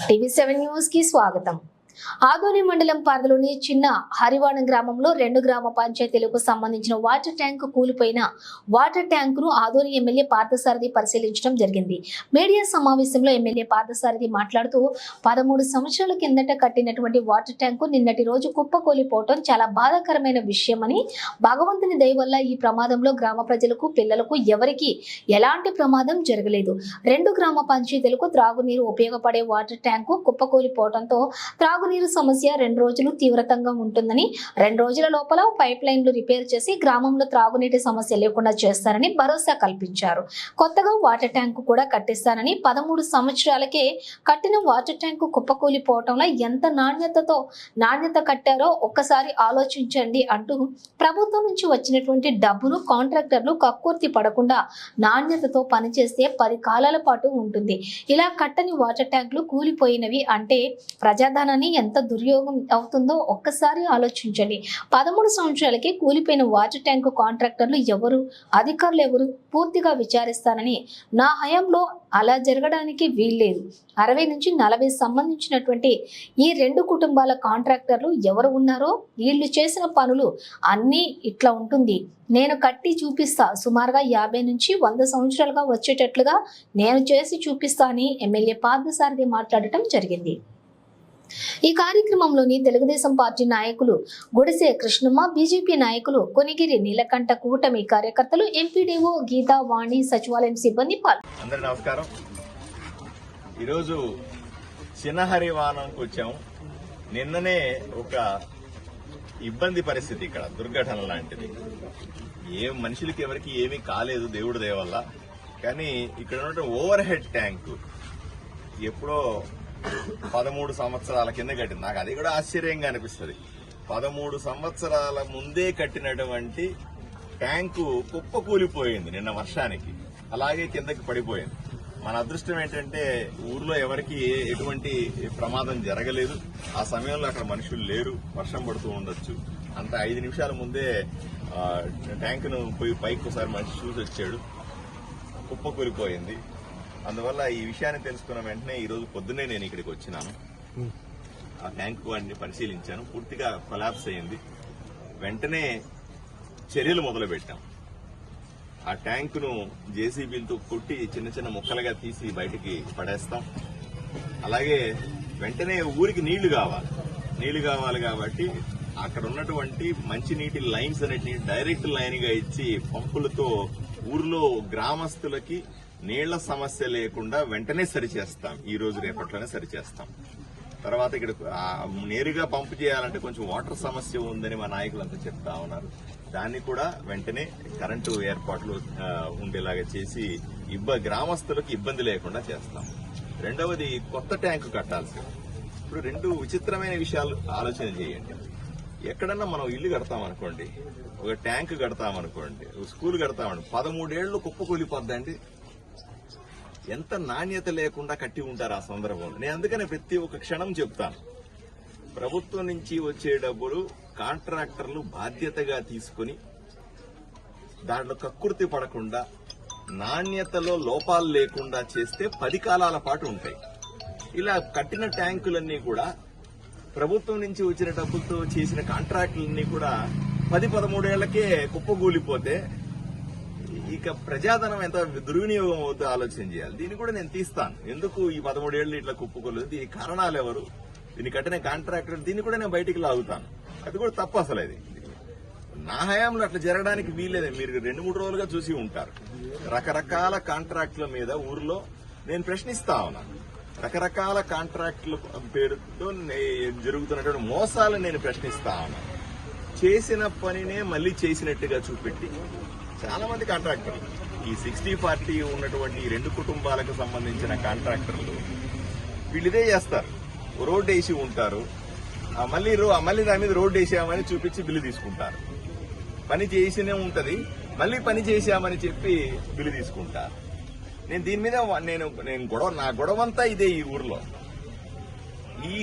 టీవీ7 news కి స్వాగతం. ఆదోని మండలం పరిధిలోని చిన్న హరివాణం గ్రామంలో 2 గ్రామ పంచాయతీలకు సంబంధించిన వాటర్ ట్యాంక్ కూలిపోయిన వాటర్ ట్యాంకును ఆదోని ఎమ్మెల్యే పార్థసారథి పరిశీలించడం జరిగింది. మీడియా సమావేశంలో ఎమ్మెల్యే పార్థసారథి మాట్లాడుతూ 13 సంవత్సరాల కిందట కట్టినటువంటి వాటర్ ట్యాంకు నిన్నటి రోజు కుప్పకూలిపోవడం చాలా బాధాకరమైన విషయమని, భగవంతుని దయ వల్ల ఈ ప్రమాదంలో గ్రామ ప్రజలకు, పిల్లలకు ఎవరికి ఎలాంటి ప్రమాదం జరగలేదు. 2 గ్రామ పంచాయతీలకు త్రాగునీరు ఉపయోగపడే వాటర్ ట్యాంకు కుప్పకూలిపోవడంతో త్రాగునీరు సమస్య 2 రోజులు తీవ్రతంగా ఉంటుందని, 2 రోజుల లోపల పైప్ లైన్లు రిపేర్ చేసి గ్రామంలో త్రాగునీటి సమస్య లేకుండా చేస్తారని భరోసా కల్పించారు. కొత్తగా వాటర్ ట్యాంకు కూడా కట్టిస్తారని, 13 సంవత్సరాలకే కట్టిన వాటర్ ట్యాంకు కుప్పకూలిపోవటంలో ఎంత నాణ్యత కట్టారో ఒక్కసారి ఆలోచించండి అంటూ ప్రభుత్వం నుంచి వచ్చినటువంటి డబ్బును కాంట్రాక్టర్లు కక్కుర్తి పడకుండా నాణ్యతతో పనిచేస్తే 10 కాలాల పాటు ఉంటుంది. ఇలా కట్టని వాటర్ ట్యాంకులు కూలిపోయినవి అంటే ప్రజాధనాన్ని ఎంత దుర్యోగం అవుతుందో ఒక్కసారి ఆలోచించండి. 13 సంవత్సరాలకి కూలిపోయిన వాటర్ ట్యాంకు కాంట్రాక్టర్లు ఎవరు, అధికారులు ఎవరు పూర్తిగా విచారిస్తానని, నా హయాంలో అలా జరగడానికి వీల్లేదు. 60 నుంచి 40 సంబంధించినటువంటి ఈ 2 కుటుంబాల కాంట్రాక్టర్లు ఎవరు ఉన్నారో వీళ్ళు చేసిన పనులు అన్నీ ఇట్లా ఉంటుంది. నేను కట్టి చూపిస్తా, సుమారుగా 50 నుంచి 100 సంవత్సరాలుగా వచ్చేటట్లుగా నేను చేసి చూపిస్తా అని ఎమ్మెల్యే పార్థసారథి మాట్లాడటం జరిగింది. ఈ కార్యక్రమంలోని తెలుగుదేశం పార్టీ నాయకులు గుడిసె కృష్ణమ్మ, బీజేపీ నాయకులు కొనిగిరి నీలకంఠ, కూటమి కార్యకర్తలు, ఎంపీడీఓ గీతా, వాణి, సచివాలయం సిబ్బంది పాల్గొన్నారు. అందరికీ నమస్కారం. ఈరోజు చిన్న హరివానంకి వచ్చాము. నిన్ననే ఒక ఇబ్బంది పరిస్థితి, ఇక్కడ దుర్ఘటన లాంటిది. మనుషులకి ఎవరికి ఏమీ కాలేదు దేవుడి దయ వల్ల. కానీ ఇక్కడ ఉన్న ఓవర్ హెడ్ ట్యాంకు ఎప్పుడో 13 సంవత్సరాల కింద కట్టింది. నాకు అది కూడా ఆశ్చర్యంగా అనిపిస్తుంది. 13 సంవత్సరాల ముందే కట్టినటువంటి ట్యాంకు కుప్పకూలిపోయింది నిన్న వర్షానికి, అలాగే కిందకి పడిపోయింది. మన అదృష్టం ఏంటంటే ఊర్లో ఎవరికి ఎటువంటి ప్రమాదం జరగలేదు. ఆ సమయంలో అక్కడ మనుషులు లేరు, వర్షం పడుతూ ఉండొచ్చు. అంత 5 నిమిషాల ముందే ట్యాంకును పోయి పైకి ఒకసారి మనిషి చూసి వచ్చాడు, కుప్పకూలిపోయింది. అందువల్ల ఈ విషయాన్ని తెలుసుకున్న వెంటనే ఈ రోజు పొద్దున్నే నేను ఇక్కడికి వచ్చినాను. ఆ ట్యాంకు వాడిని పరిశీలించాను. పూర్తిగా కొలాప్స్ అయింది. వెంటనే చర్యలు మొదలు పెట్టాం. ఆ ట్యాంకును జేసీబీలతో కొట్టి చిన్న చిన్న ముక్కలుగా తీసి బయటికి పడేస్తాం. అలాగే వెంటనే ఊరికి నీళ్లు కావాలి కాబట్టి అక్కడ ఉన్నటువంటి మంచినీటి లైన్స్ అన్నిటిని డైరెక్ట్ లైన్ గా ఇచ్చి పంపులతో ఊర్లో గ్రామస్తులకి నీళ్ల సమస్య లేకుండా వెంటనే సరిచేస్తాం. ఈ రోజు రేపట్లోనే సరిచేస్తాం. తర్వాత ఇక్కడ నేరుగా పంపు చేయాలంటే కొంచెం వాటర్ సమస్య ఉందని మా నాయకులంతా చెప్తా ఉన్నారు. దాన్ని కూడా వెంటనే కరెంటు ఏర్పాట్లు ఉండేలాగా చేసి గ్రామస్తులకు ఇబ్బంది లేకుండా చేస్తాం. రెండవది, కొత్త ట్యాంకు కట్టాల్సి. ఇప్పుడు 2 విచిత్రమైన విషయాలు ఆలోచన చేయండి. ఎక్కడన్నా మనం ఇల్లు కడతామనుకోండి, ఒక ట్యాంక్ కడతామనుకోండి, స్కూల్ కడతామనుకోండి, 13 ఏళ్లు కుప్పకూలిపోద్దండి. ఎంత నాణ్యత లేకుండా కట్టి ఉంటారు ఆ సందర్భంలో. నేను అందుకనే ప్రతి ఒక్క క్షణం చెప్తాను, ప్రభుత్వం నుంచి వచ్చే డబ్బులు కాంట్రాక్టర్లు బాధ్యతగా తీసుకుని దాంట్లో కక్కుర్తి పడకుండా నాణ్యతలో లోపాలు లేకుండా చేస్తే 10 కాలాల పాటు ఉంటాయి. ఇలా కట్టిన ట్యాంకులన్నీ కూడా ప్రభుత్వం నుంచి వచ్చిన డబ్బులతో చేసిన కాంట్రాక్టులన్నీ కూడా 10-13 ఏళ్లకే కుప్పగూలిపోతే ఇక ప్రజాధనం ఎంత దుర్వినియోగం అవుతుందో ఆలోచన చేయాలి. దీన్ని కూడా నేను తీస్తాను. ఎందుకు ఈ 13 ఏళ్లు ఇట్లా కుప్పకూలేదు, దీని కారణాలు ఎవరు, దీన్ని కట్టిన కాంట్రాక్టర్, దీన్ని కూడా నేను బయటికి లాగుతాను. అది కూడా తప్పు. అసలు అది నా హయాంలో అట్లా జరగడానికి వీల్లేదు. మీరు 2-3 రోజులుగా చూసి ఉంటారు. రకరకాల కాంట్రాక్టుల మీద ఊర్లో నేను ప్రశ్నిస్తా ఉన్నాను. రకరకాల కాంట్రాక్టుల పేరుతో జరుగుతున్నటువంటి మోసాలు నేను ప్రశ్నిస్తా ఉన్నాను. చేసిన పనినే మళ్లీ చేసినట్టుగా చూపెట్టి చాలా మంది కాంట్రాక్టర్లు, ఈ 60-40 ఉన్నటువంటి 2 కుటుంబాలకు సంబంధించిన కాంట్రాక్టర్లు వీళ్ళు ఇదే చేస్తారు. రోడ్డు వేసి ఉంటారు, మళ్ళీ దాని మీద రోడ్డు వేసామని చూపించి బిల్లు తీసుకుంటారు. పని చేసినే ఉంటది, మళ్ళీ పని చేశామని చెప్పి బిల్లు తీసుకుంటారు. నేను దీని మీద నా గొడవంతా ఇదే. ఈ ఊర్లో ఈ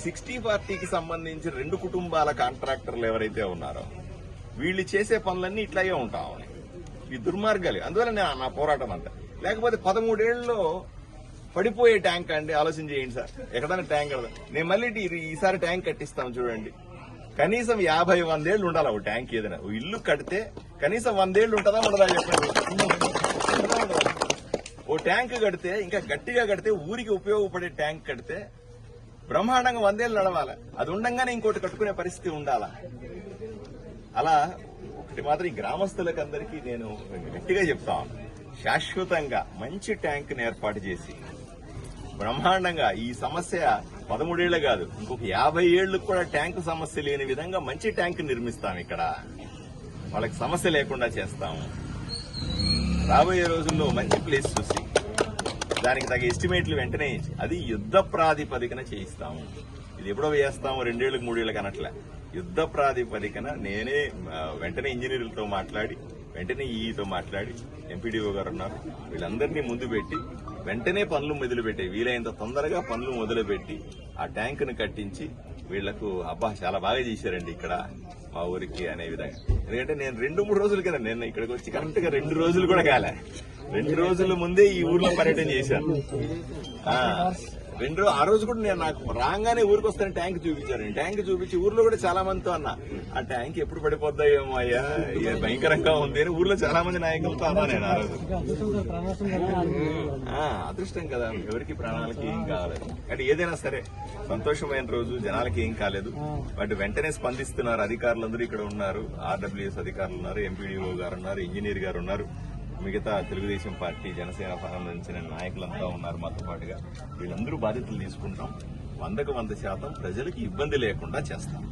60-40కి సంబంధించి 2 కుటుంబాల కాంట్రాక్టర్లు ఎవరైతే ఉన్నారో వీళ్ళు చేసే పనులన్నీ ఇట్లాగే ఉంటామని, ఈ దుర్మార్గాలు. అందువల్ల నా పోరాటం అంతా. లేకపోతే 13 ఏళ్లలో పడిపోయే ట్యాంక్ అండి, ఆలోచన చేయండి సార్. ఎక్కడైనా ట్యాంక్ కడదాం. నేను మళ్ళీ ఈసారి ట్యాంక్ కట్టిస్తాం చూడండి. కనీసం 50-100 ఏళ్ళు ఉండాలి ఒక ట్యాంక్. ఏదైనా ఓ ఇల్లు కడితే కనీసం 100 ఏళ్ళు ఉంటుందా ఉండదా చెప్పండి. ఓ ట్యాంక్ కడితే, ఇంకా గట్టిగా కడితే, ఊరికి ఉపయోగపడే ట్యాంక్ కడితే బ్రహ్మాండంగా 100 ఏళ్ళు నడవాలి. అది ఉండంగానే ఇంకోటి కట్టుకునే పరిస్థితి ఉండాలా. అలా ఒకటి మాత్రం ఈ గ్రామస్తులకు అందరికీ నేను గట్టిగా చెప్తాను, శాశ్వతంగా మంచి ట్యాంక్ ని ఏర్పాటు చేసి బ్రహ్మాండంగా ఈ సమస్య 13 ఏళ్లు కాదు, ఇంకొక 50 ఏళ్లకు కూడా ట్యాంకు సమస్య లేని విధంగా మంచి ట్యాంక్ నిర్మిస్తాం. ఇక్కడ వాళ్ళకి సమస్య లేకుండా చేస్తాము. రాబోయే రోజుల్లో మంచి ప్లేస్ చూసి దానికి తగ్గ ఎస్టిమేట్లు వెంటనే ఇచ్చి అది యుద్ధ ప్రాతిపదికన చేయిస్తాము. ఇది ఎప్పుడో వేస్తాము 2 ఏళ్లకు 3 ఏళ్లకు అనట్లే. యుద్ధ ప్రాతిపదికన నేనే వెంటనే ఇంజనీర్లతో మాట్లాడి, వెంటనే ఈతో మాట్లాడి, ఎంపీడీఓ గారు ఉన్నారు, వీళ్ళందరినీ ముందు పెట్టి వెంటనే పనులు మొదలుపెట్టి, వీలైనంత తొందరగా పనులు మొదలుపెట్టి ఆ ట్యాంక్ ను కట్టించి వీళ్లకు అబ్బా చాలా బాగా చేశారండి ఇక్కడ మా ఊరికి అనే విధంగా. ఎందుకంటే నేను 2-3 రోజుల కింద, నేను ఇక్కడికి వచ్చి కరెక్ట్ గా 2 రోజులు కూడా కాలే, 2 రోజుల ముందే ఈ ఊర్లో పర్యటన చేశాను. ఆ రోజు కూడా నేను నాకు రాగానే ఊరికి వస్తాను ట్యాంక్ చూపించారు. ట్యాంక్ చూపించి ఊర్లో కూడా చాలా మందితో అన్నా, ఆ ట్యాంక్ ఎప్పుడు పడిపోద్దాయేమో అయ్యా, భయంకరంగా ఉంది అని ఊర్లో చాలా మంది నాయకులతో అన్నా నేను ఆ రోజు. అదృష్టం కదా, ఎవరికి ప్రాణాలకి ఏం కాలేదు. అంటే ఏదైనా సరే సంతోషమైన రోజు, జనాలకి ఏం కాలేదు. బట్ వెంటనే స్పందిస్తున్నారు అధికారులందరూ ఇక్కడ ఉన్నారు. ఆర్డబ్ల్యూఎస్ అధికారులు ఉన్నారు, ఎంపీడీఓ గారు ఉన్నారు, ఇంజనీర్ గారు ఉన్నారు, మిగతా తెలుగుదేశం పార్టీ, జనసేన సంబంధించిన నాయకులంతా ఉన్నారు మాతో పాటుగా. వీళ్ళందరూ బాధ్యతలు తీసుకుంటాం. 100% ప్రజలకు ఇబ్బంది లేకుండా చేస్తాం.